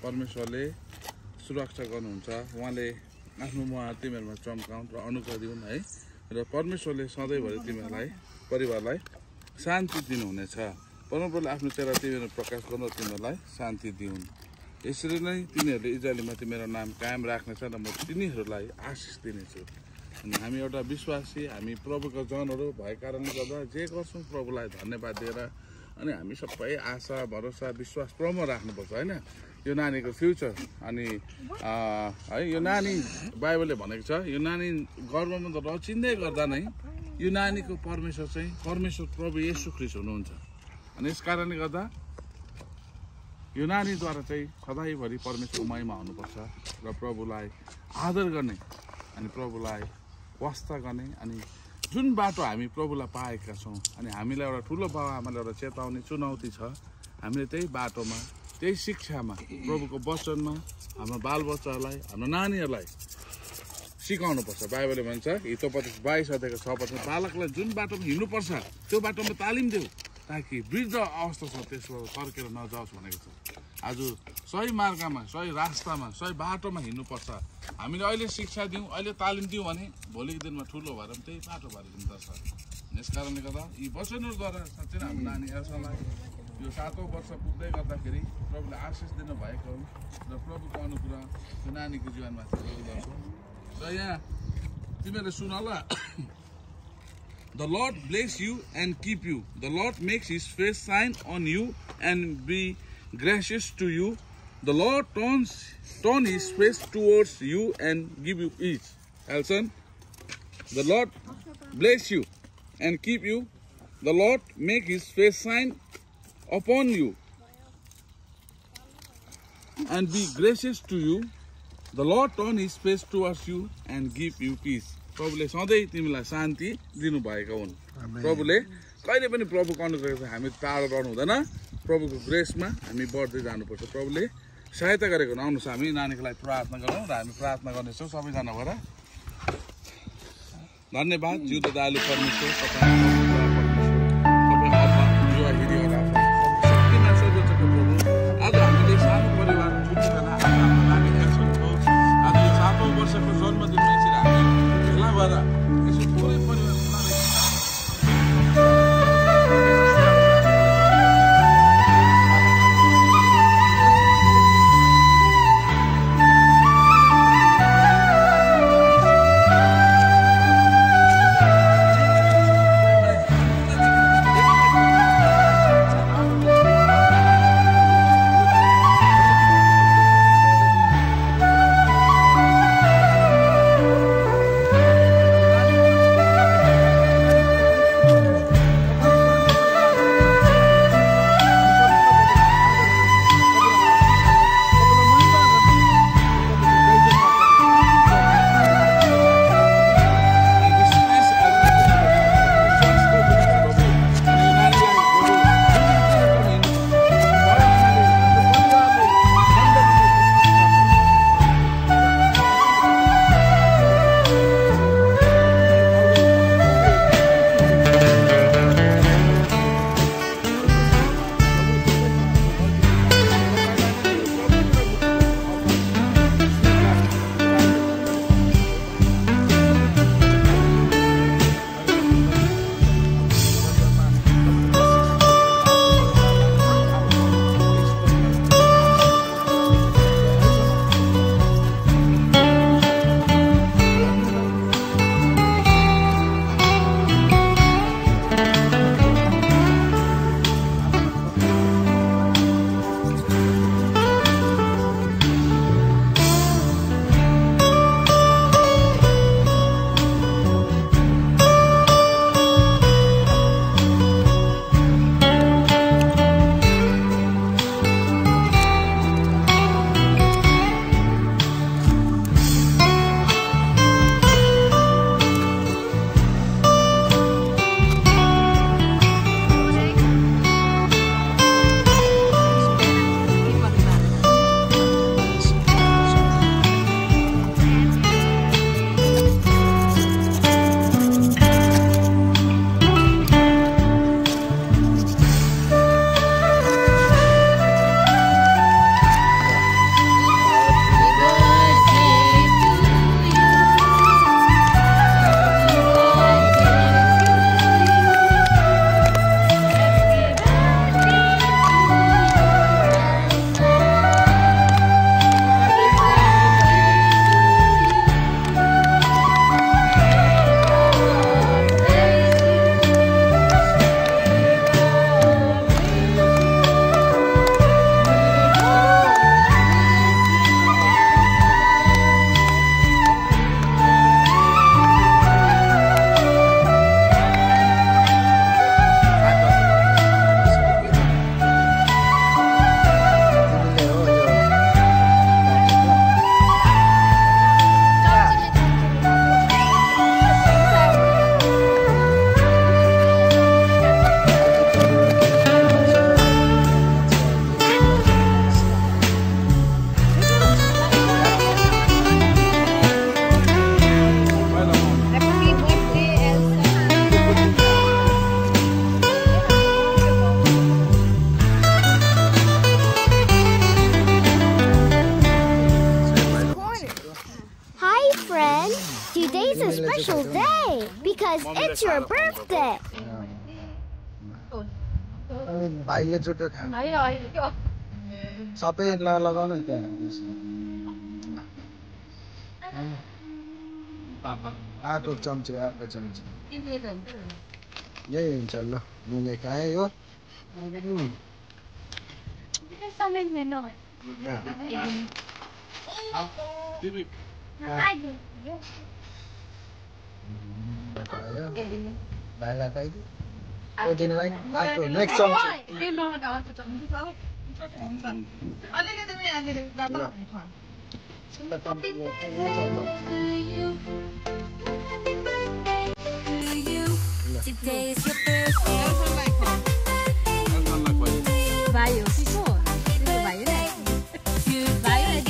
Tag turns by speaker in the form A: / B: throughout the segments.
A: परमेश्वरले सुरक्षा गर्नुहुन्छ। उहाँले आफ्नो मुहार तिमीहरूमा चम्काउन् र अनुग्रह दिउन् है। र परमेश्वरले सधैँभरि तिमीहरूलाई परिवारलाई शान्ति दिनुहुनेछ। परमेश्वरले आफ्नो चेहरा तिमीहरू प्रकाश गर्नु र तिमीहरूलाई शान्ति दिउन्। यसरी नै तिनीहरूले इजरायलीमाथि मेरो नाम कायम राख्नेछ र म तिनीहरूलाई आशिष दिनेछु। अनि हामी एउटा विश्वासी, हामी प्रभुका जनहरू भएको कारणले गर्दा जे गर्छौँ प्रभुलाई धन्यवाद दिएर अनि हामी सबै आशा भरोसा विश्वास प्रभुमा राख्नुपर्छ होइन। यो नानीको फ्युचर अनि है यो नानी बाइबलले भनेको छ यो नानी गर्भमा त रचिँदै गर्दा नै यो नानीको परमेश्वर चाहिँ परमेश्वर प्रभु येशू ख्रीष्ट हुनुहुन्छ। अनि यस कारणले गर्दा यो नानीद्वारा चाहिँ सधैँभरि परमेश्वरको महिमा हुनुपर्छ र प्रभुलाई आदर गर्ने अनि प्रभुलाई वास्ता गर्ने। अनि जुन बाटो हामी प्रभुलाई पाएका छौँ अनि हामीलाई एउटा ठुलो बाबुआमाले एउटा चेताउने चुनौती छ। हामीले त्यही बाटोमा त्यही शिक्षामा प्रभुको वचनमा हाम्रो बालबच्चाहरूलाई हाम्रो नानीहरूलाई सिकाउनुपर्छ। बाइबलले भन्छ हितोपदेश 22:6 बालकलाई जुन बाटोमा हिँड्नुपर्छ त्यो बाटोमा तालिम देऊ ताकि वृद्ध अवस्था छ त्यसको फर्केर नजाओस् भनेको छ। आज सही मार्गमा सही रास्तामा सही बाटोमा हिँड्नुपर्छ। हामीले अहिले शिक्षा दिउँ अहिले तालिम दिउँ भने भोलिको दिनमा ठुलो भएर पनि त्यही बाटो भएर हिँड्दछ। यस कारणले गर्दा यी वचनहरूद्वारा साँच्चै नै हाम्रो नानी एल्सालाई यो 7औं वर्ष पुग्दै गर्दाखेरि प्रभुले आशिष दिनुभएको र प्रभुको अनुग्रह त्यो नानीको जीवनमा गर्छ। र यहाँ तिमीहरूले सुन ल The Lord bless you and keep you. The Lord makes his face shine on you and be gracious to you. The Lord turn his face towards you and give you peace. Elson, the Lord bless you and keep you. The Lord make his face shine upon you and be gracious to you. The Lord turn his face towards you and give you peace. प्रभुले सधैँ तिमीलाई शान्ति दिनुभएका हुन्। प्रभुले कहिले पनि प्रभुको अनुग्रह हामी टाढो रहनु हुँदैन। प्रभुको ग्रेसमा हामी बढ्दै जानुपर्छ। प्रभुले सहायता गरेको आउनुहोस् हामी नानीको लागि प्रार्थना गरौँ र हामी प्रार्थना गर्नेछौँ सबैजना भएर। धन्यवाद जिउँदो दयालु परमेश्वर आज हामीले सानो परिवार छुट्टिकन आफ्नो लागि एक्सन छौँ। आज यो 7औं वर्षको जन्मदिनमा यसरी हामी भेला भएर यसो थोरै परिवार
B: because it's your birthday.
C: भाइले जुटो सबै लगाउनु आटो चम्ची यही हुन्छ ल मुगे खाएँ हो भाइलाई खाइदियो दिनलाई आटो नेक्स्ट चम्ची
B: Today's your birthday. Vaio, Kiko. Vaio, né? Vaio, né?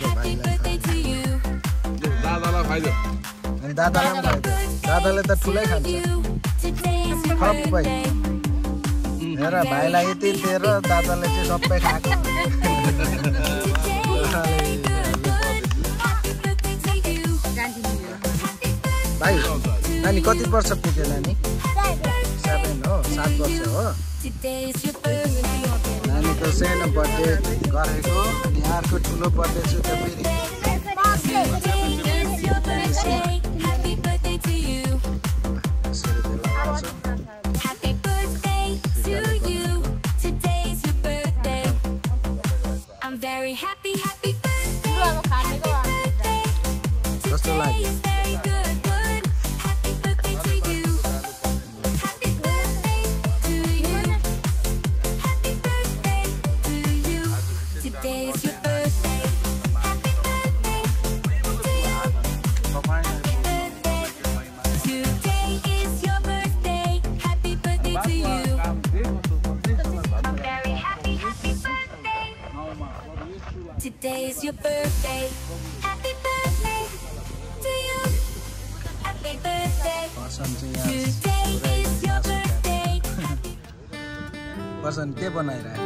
B: Happy birthday to you.
A: दादालाई खाइदियो
C: दादालाई पनि खाइदियो दादाले त ठुलै खान्छ खप्पै हेर भाइलाई यति दिएर दादाले चाहिँ सबै खाएको भाइ नानी कति वर्ष पुग्यो नानी 7 हो 7 वर्ष हो नानीको सानो बर्थडे गरेको अनि अर्को ठुलो बर्थडे छ त्यो फेरि
B: Very happy birthday.
C: कस्तो लाग्यो
B: Today's your birthday. Happy birthday to you. Today is your birthday. Happy birthday to you. I'm very happy birthday. Today is your birthday. Happy birthday to you. Happy birthday. Today is your birthday.
C: Person के बनाइरहेको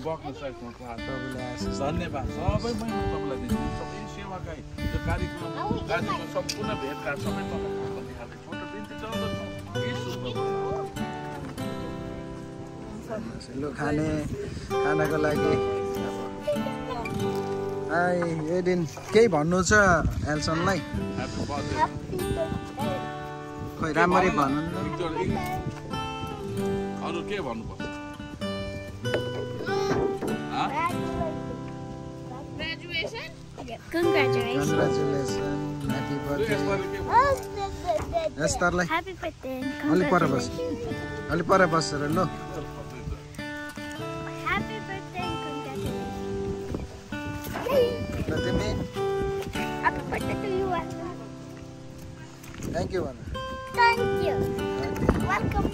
A: बक्नु सक्नु धन्यवाद सबै महिना तपाईँलाई दिन्छु सबै सेवाकाई त्यो कार्यक्रम सम्पूर्ण भेटघाट सबै तपाईँलाई छोटो बिन्ती
C: लु खानाको लागि यो दिन केही भन्नु छ एल्सनलाई खोइ राम्ररी भन्नु
A: अरू के भन्नुपर्छ
B: Congratulations.
C: Happy birthday. Esther lai.
B: Happy birthday.
C: Ali para bas र ल
B: Happy birthday and congratulations.
C: तिमी
B: Happy birthday to you as well.
C: Thank you भन
B: Thank you. Welcome.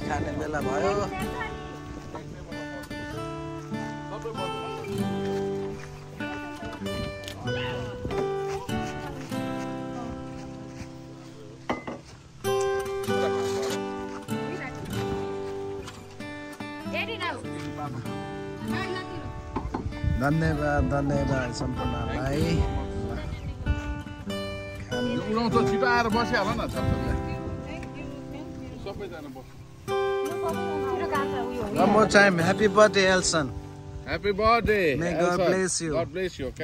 C: खाने बेला भयो धन्यवाद सम्पूर्णलाई
A: उनीहरू त छिटो आएर बसिहाल न सबैजना बस्नु
C: One more time, happy birthday, Elson.
A: Happy birthday.
C: May God bless you.
A: God bless you.